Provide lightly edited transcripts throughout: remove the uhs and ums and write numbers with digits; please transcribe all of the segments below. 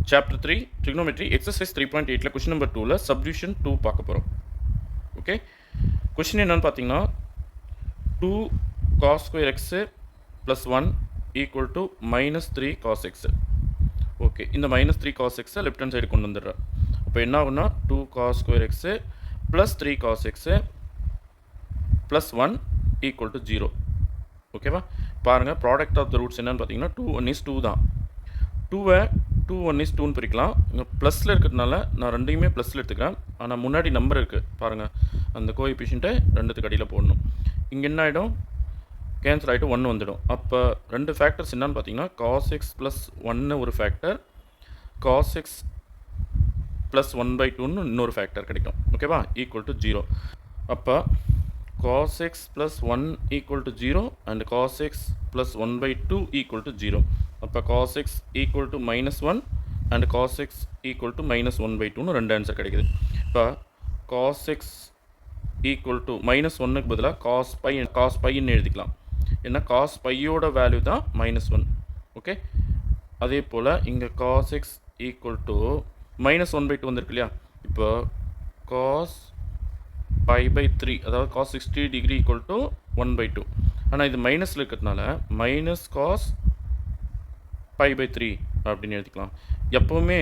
Chapter 3 Trigonometry Exercise 3.8 question number 2 Subdivision 2 பார்க்க போகிறோம். Okay, question என்னன்னு பார்த்தீங்கன்னா 2 cos square x plus 1 equal to minus 3 cos x. Okay, இந்த minus 3 cos x left hand side கொண்டு வந்துடுறேன். அப்போ என்ன ஆகும்னா 2 cos square x plus 3 cos x plus 1 equal to 0. ஓகேவா, பாருங்கள் ப்ராடக்ட் ஆஃப் த ரூட்ஸ் என்னன்னு பார்த்தீங்கன்னா 2 1 is 2 தான். 2வை 2 1 is 2ன்னு பிரிக்கலாம். இங்கே ப்ளஸில் இருக்கிறதுனால நான் ரெண்டையுமே ப்ளஸில் எடுத்துக்கிறேன். ஆனால் முன்னாடி நம்பர் இருக்குது பாருங்கள், அந்த கோஎஃபிஷியண்ட்டை ரெண்டுத்துக்கு அடியில் போடணும். இங்கே என்ன ஆகிடும், கேன்சல் ஆகிட்டு 1 வந்துடும். அப்போ ரெண்டு ஃபேக்டர்ஸ் என்னன்னு பார்த்தீங்கன்னா cos x ப்ளஸ் 1 ஒரு ஃபேக்டர், cos x ப்ளஸ் 1/2ன்னு இன்னொரு ஃபேக்டர் கிடைக்கும். ஓகேவா, ஈக்குவல் டு 0. அப்போ cos x plus 1 equal to 0 and cos x plus 1/2 equal to 0. அப்போ cos x equal to minus 1 and cos x equal to minus 1/2ன்னு ரெண்டு answer கிடைக்குது. இப்போ cos x equal to minus 1க்கு பதிலாக cos pi எழுதிக்கலாம். ஏன்னா cos piயோட value தான் minus 1. Okay, அதே போல் இங்கே cos x equal to minus 1/2 வந்திருக்கு இல்லையா. இப்போ cos pi by 3, அதாவது cos 60 degree equal to 1/2. ஆனால் இது மைனஸில் இருக்கிறதுனால மைனஸ் cos pi by 3 அப்படின்னு எழுதிக்கலாம். எப்போவுமே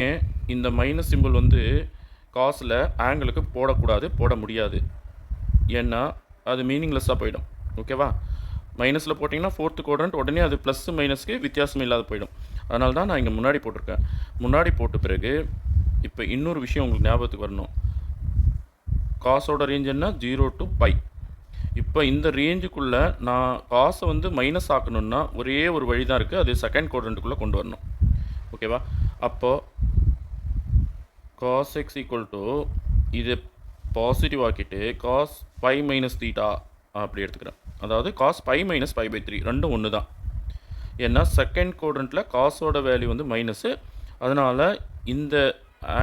இந்த மைனஸ் சிம்பிள் வந்து காசில் ஆங்கிளுக்கு போடக்கூடாது, போட முடியாது. ஏன்னா அது மீனிங்லெஸ்ஸாக போயிடும். ஓகேவா, மைனஸில் போட்டிங்கன்னா ஃபோர்த்து குவாட்ரண்ட் உடனே அது ப்ளஸ் மைனஸ்க்கு வித்தியாசம் இல்லாத போயிடும். அதனால தான் நான் இங்கே முன்னாடி போட்டிருக்கேன். முன்னாடி போட்ட பிறகு இப்போ இன்னொரு விஷயம் உங்களுக்கு ஞாபகத்துக்கு வரணும். காசோட ரேஞ்ச் என்ன, 0 to pi. இப்போ இந்த ரேஞ்சுக்குள்ளே நான் காசை வந்து மைனஸ் ஆக்கணுன்னா ஒரே ஒரு வழி தான் இருக்குது, அது செகண்ட் குவாட்ரண்ட்டுக்குள்ளே கொண்டு வரணும். ஓகேவா, அப்போது cos x ஈக்குவல் டு இது பாசிட்டிவ் ஆக்கிட்டு cos pi மைனஸ் தீட்டா அப்படி எடுத்துக்கிறேன். அதாவது cos pi minus pi by 3 ரெண்டும் ஒன்று தான். ஏன்னா செகண்ட் குவாட்ரண்ட்டில் காசோட வேல்யூ வந்து மைனஸு, அதனால் இந்த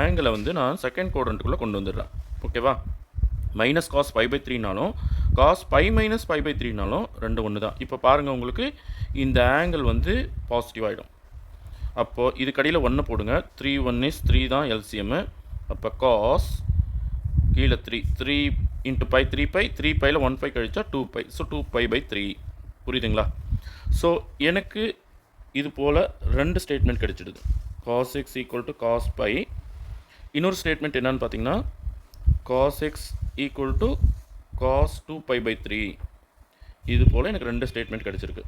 ஆங்கிளை வந்து நான் செகண்ட் குவாட்ரண்ட்டுக்குள்ளே கொண்டு வந்துடுறேன். ஓகேவா, மைனஸ் காஸ் பை பை 3நாலும் cos pi minus pi by 3நாலும் ரெண்டு ஒன்று தான். இப்போ பாருங்கள், உங்களுக்கு இந்த ஆங்கிள் வந்து பாசிட்டிவ் ஆகிடும். அப்போது இது கடையில் 1 போடுங்க. 3 1 is 3 தான் எல்சிஎம்மு. அப்போ காஸ் கீழே 3 இன்ட்டு பை 3 பை 3 பையில் 1 பை கழிச்சா 2 பை. So 2 by by 3. புரியுதுங்களா? ஸோ எனக்கு இது போல் ரெண்டு ஸ்டேட்மெண்ட் கிடச்சிடுது. Cos x equal to cos pi. இன்னொரு ஸ்டேட்மெண்ட் என்னன்னு பார்த்தீங்கன்னா cos x equal to cos 2 pi by 3. இது போல் எனக்கு ரெண்டு ஸ்டேட்மெண்ட் கிடச்சிருக்கு.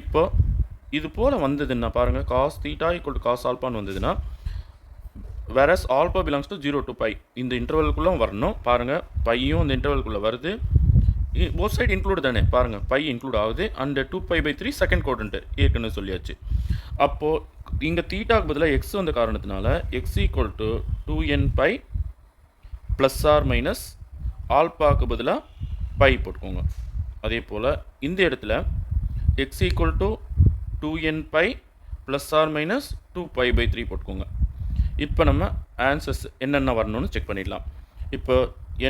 இப்போ இது போல் வந்ததுன்னா பாருங்கள், cos theta equal to cos alphaன்னு வந்ததுன்னா whereas alpha belongs to 0 to pi இந்த இன்டர்வலுக்குள்ளே வரணும். பாருங்கள், பையும் இந்த இன்டர்வலுக்குள்ளே வருது. போத் சைடு இன்க்ளூட் தானே, பாருங்கள் பை இன்க்ளூட் ஆகுது. And 2 pi by 3 second quadrant ஏற்கனவே சொல்லியாச்சு. அப்போது இங்கே தீட்டாக்கு பதிலாக எக்ஸ் வந்த காரணத்தினால x equal to 2n pi plus r minus ஆல்பாவுக்கு பதிலாக பை போட்டுக்கோங்க. அதே போல் இந்த இடத்துல x equal to 2n pi plus r minus 2 pi by 3 போட்டுக்கோங்க. இப்போ நம்ம ஆன்சர்ஸ் என்னென்ன வரணும்னு செக் பண்ணிடலாம். இப்போ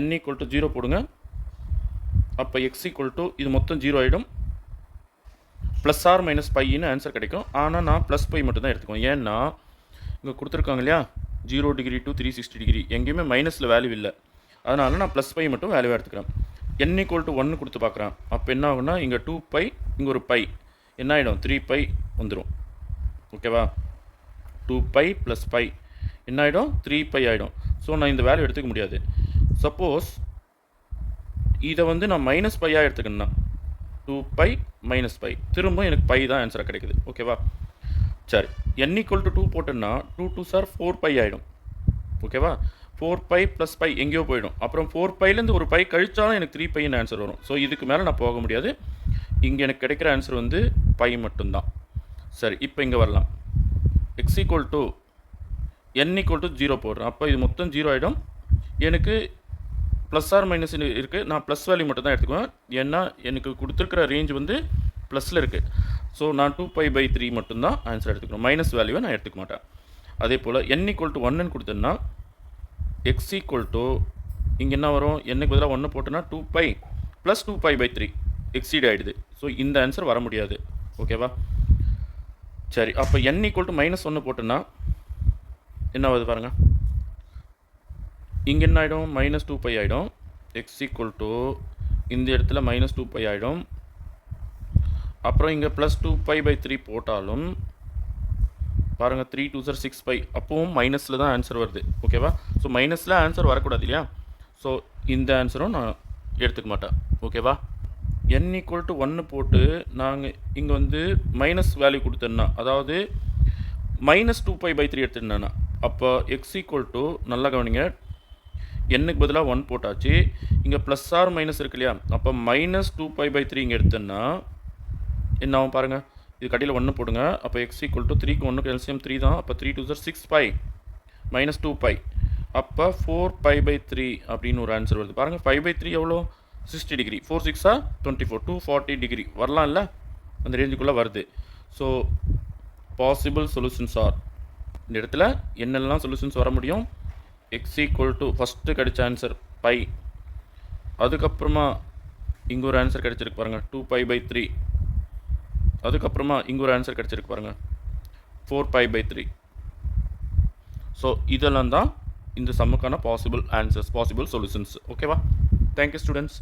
n ஈக்குவல் டு 0 போடுங்க. அப்போ எக்ஸ் ஈக்குவல் டு இது மொத்தம் 0 ஆகிடும். ப்ளஸ் ஆர் மைனஸ் பைன்னு ஆன்சர் கிடைக்கும். ஆனால் நான் ப்ளஸ் பை மட்டும் தான் எடுத்துக்குவேன். ஏன்னா இங்கே கொடுத்துருக்காங்க இல்லையா, 0 டிகிரி டு 360 டிகிரி எங்கேயுமே மைனஸில் வேல்யூ இல்லை. அதனால் நான் ப்ளஸ் பை மட்டும் வேல்யூ எடுத்துக்கிறேன். n ஈக்குவல் டு 1 கொடுத்து பார்க்குறேன். அப்போ என்ன ஆகுனா இங்கே 2 பை, இங்கே ஒரு பை, என்ன ஆகிடும் 3 பை வந்துடும். ஓகேவா, 2 பை ப்ளஸ் பை என்ன ஆகிடும் 3 பை ஆகிடும். ஸோ நான் இந்த வேல்யூ எடுத்துக்க முடியாது. சப்போஸ் இதை வந்து நான் மைனஸ் பையாக எடுத்துக்கணுன்னா 2 பை மைனஸ் பை, திரும்ப எனக்கு பை தான் ஆன்சராக கிடைக்குது. ஓகேவா, சரி, n ஈக்குவல் டு 2 போட்டோன்னா 2 2 சார் 4 பை ஆகிடும். ஓகேவா, 4 பை ப்ளஸ் பை எங்கேயோ போயிடும். அப்புறம் 4 பைலேருந்து ஒரு பை கழிச்சாலும் எனக்கு 3 பைன்னு ஆன்சர் வரும். ஸோ இதுக்கு மேலே நான் போக முடியாது. இங்கே எனக்கு கிடைக்கிற ஆன்சர் வந்து பை மட்டும்தான். சரி, இப்போ இங்கே வரலாம். X equal to n equal to 0 போடுறேன். அப்போ இது மொத்தம் 0 ஆகிடும். எனக்கு ப்ளஸ் ஆர் மைனஸ் இருக்குது. நான் ப்ளஸ் வேல்யூ மட்டும் தான் எடுத்துக்குவேன். ஏன்னா எனக்கு கொடுத்துருக்கிற ரேஞ்ச் வந்து ப்ளஸில் இருக்குது. ஸோ நான் 2 pi by 3 மட்டும்தான் ஆன்சர் எடுத்துக்கணும். மைனஸ் வேல்யூவை நான் எடுத்துக்க மாட்டேன். அதே போல் n ஈக்குவல் டு 1ன்னு கொடுத்தேன்னா எக்ஸ் ஈக்குவல் டு இங்கே என்ன வரும், என்னக்கு பதிலாக 1 போட்டோன்னா 2 pi plus 2 pi by 3 exceed ஆகிடுது. ஸோ இந்த ஆன்சர் வர முடியாது. ஓகேவா, சரி, அப்போ n ஈக்குவல் டு -1 போட்டோன்னா என்ன ஆகுது பாருங்கள். இங்கே என்ன ஆகிடும், -2π ஆகிடும். எக்ஸ் ஈக்குவல் டு இந்த இடத்துல -2π ஆகிடும். அப்புறம் இங்கே +2π/3 போட்டாலும் பாருங்கள், 3 2 சார் 6π, அப்பவும் மைனஸில் தான் ஆன்சர் வருது. ஓகேவா? ஸோ மைனஸில் ஆன்சர் வரக்கூடாது இல்லையா? ஸோ இந்த ஆன்சரும் நான் எடுத்துக்க மாட்டேன். ஓகேவா? n ஈக்குவல் டு 1 போட்டு நாங்கள் இங்கே வந்து மைனஸ் வேல்யூ கொடுத்தேன்னா, அதாவது -2π/3 எடுத்துட்டேன்னா, அப்போ எக்ஸ் ஈக்குவல் டு, நல்லா கவனிங்க, என்னுக்கு பதிலாக 1 போட்டாச்சு. இங்கே ப்ளஸ் ஆர் மைனஸ் இருக்கு இல்லையா? அப்போ -2π/3 இங்கே எடுத்தேன்னா என்ன ஆகும் பாருங்கள். இது கடையில் 1 போடுங்க. அப்போ எக்ஸ் ஈக்குவல் டு 3க்கு 1க்கு எல்சிஎம் 3 தான். அப்போ 3 2 சார் 6π -2π, அப்போ 4π/3 அப்படின்னு ஒரு ஆன்சர் வருது. பாருங்கள், 5/3 எவ்வளோ, 60 டிகிரி. 4 6 24, 240 டிகிரி வரலாம் இல்லை, அந்த ரேஞ்சுக்குள்ளே வருது. ஸோ பாசிபிள் சொல்யூஷன்ஸ் ஆர், இந்த இடத்துல என்னெல்லாம் சொல்யூஷன்ஸ் வர முடியும். எக்ஸ் ஈக்குவல் டு ஃபஸ்ட்டு கிடைச்ச ஆன்சர் பை, அதுக்கப்புறமா இங்கே ஒரு ஆன்சர் கிடைச்சிருக்கு பாருங்கள் 2π/3, அதுக்கப்புறமா இங்கே ஒரு ஆன்சர் கிடச்சிருக்கு பாருங்கள் 4π/3. ஸோ இதெல்லாம் தான் இந்த சம்முக்கான பாசிபிள் ஆன்சர்ஸ், பாசிபிள் சொல்யூஷன்ஸ். ஓகேவா? Thank you students.